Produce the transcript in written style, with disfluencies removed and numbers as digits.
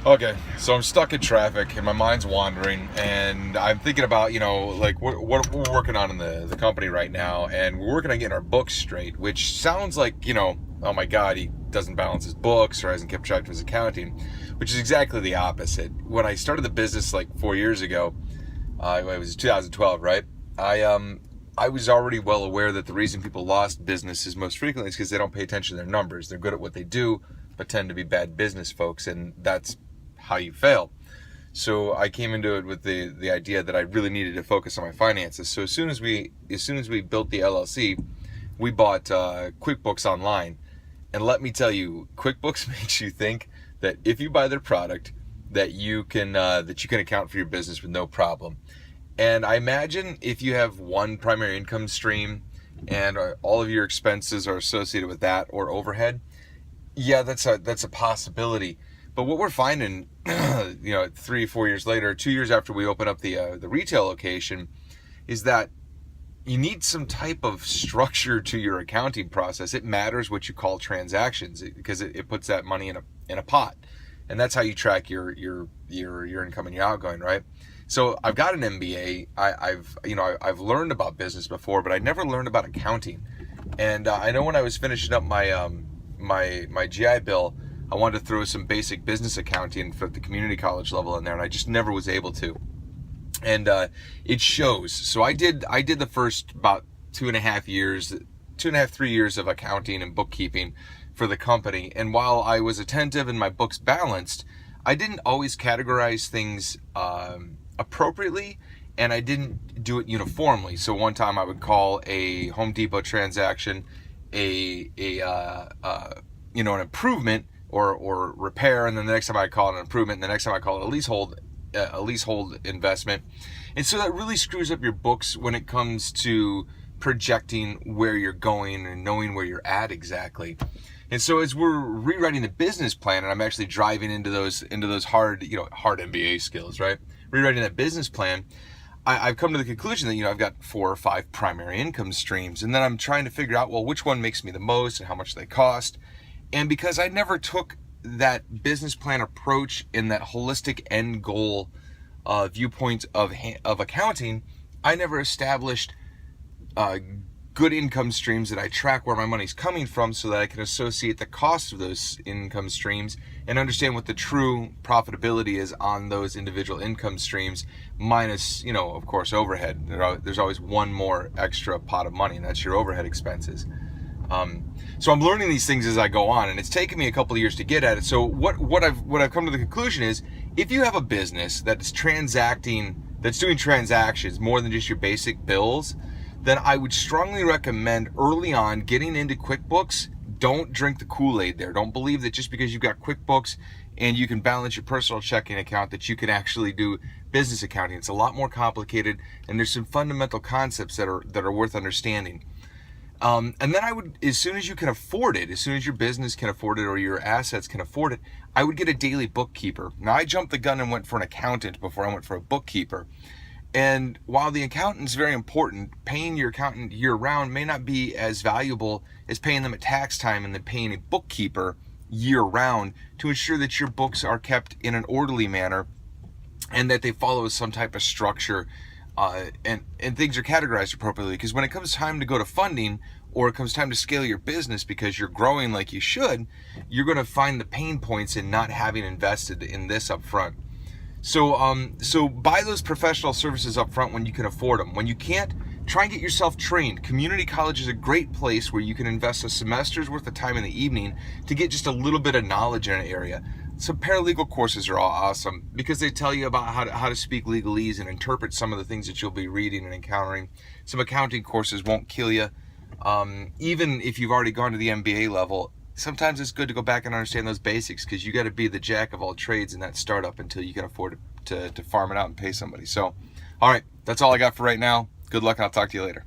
Okay, so I'm stuck in traffic and my mind's wandering, and I'm thinking about, like what we're working on in the company right now, and we're working on getting our books straight, which sounds like, oh my God, he doesn't balance his books or hasn't kept track of his accounting, which is exactly the opposite. When I started the business like 4 years ago, it was 2012, right? I was already well aware that the reason people lost businesses most frequently is because they don't pay attention to their numbers. They're good at what they do, but tend to be bad business folks, and that's how you fail. So I came into it with the idea that I really needed to focus on my finances. So as soon as we built the LLC, we bought QuickBooks Online, and let me tell you, QuickBooks makes you think that if you buy their product, that you can account for your business with no problem. And I imagine if you have one primary income stream and all of your expenses are associated with that or overhead, yeah, that's a possibility. But what we're finding, 3, 4 years later, 2 years after we open up the retail location, is that you need some type of structure to your accounting process. It matters what you call transactions because it puts that money in a pot, and that's how you track your income and your outgoing, right? So I've got an MBA. I've learned about business before, but I never learned about accounting. And I know when I was finishing up my GI Bill, I wanted to throw some basic business accounting for the community college level in there, and I just never was able to. And it shows. So I did the first about 2.5, 3 years of accounting and bookkeeping for the company. And while I was attentive and my books balanced, I didn't always categorize things appropriately, and I didn't do it uniformly. So one time I would call a Home Depot transaction an improvement or repair, and then the next time I call it an improvement, and the next time I call it a leasehold investment. And so that really screws up your books when it comes to projecting where you're going and knowing where you're at exactly. And so as we're rewriting the business plan, and I'm actually driving into those hard MBA skills, right? Rewriting that business plan, I've come to the conclusion that, I've got 4 or 5 primary income streams, and then I'm trying to figure out, well, which one makes me the most and how much they cost. And because I never took that business plan approach in that holistic end goal viewpoint of accounting, I never established good income streams that I track where my money's coming from, so that I can associate the cost of those income streams and understand what the true profitability is on those individual income streams, minus, of course, overhead. There's always one more extra pot of money, and that's your overhead expenses. So I'm learning these things as I go on, and it's taken me a couple of years to get at it. So what I've come to the conclusion is, if you have a business that's doing transactions more than just your basic bills, then I would strongly recommend early on getting into QuickBooks. Don't drink the Kool-Aid there. Don't believe that just because you've got QuickBooks and you can balance your personal checking account that you can actually do business accounting. It's a lot more complicated, and there's some fundamental concepts that are worth understanding. And then I would, as soon as you can afford it, as soon as your business can afford it or your assets can afford it, I would get a daily bookkeeper. Now, I jumped the gun and went for an accountant before I went for a bookkeeper. And while the accountant is very important, paying your accountant year-round may not be as valuable as paying them at tax time and then paying a bookkeeper year-round to ensure that your books are kept in an orderly manner and that they follow some type of structure and things are categorized appropriately. Because when it comes time to go to funding, or it comes time to scale your business because you're growing like you should, you're going to find the pain points in not having invested in this up front. So buy those professional services up front when you can afford them. When you can't, try and get yourself trained. Community college is a great place where you can invest a semester's worth of time in the evening to get just a little bit of knowledge in an area. Some paralegal courses are all awesome because they tell you about how to speak legalese and interpret some of the things that you'll be reading and encountering. Some accounting courses won't kill you. Even if you've already gone to the MBA level, sometimes it's good to go back and understand those basics, because you got to be the jack of all trades in that startup until you can afford to farm it out and pay somebody. So, all right, that's all I got for right now. Good luck, and I'll talk to you later.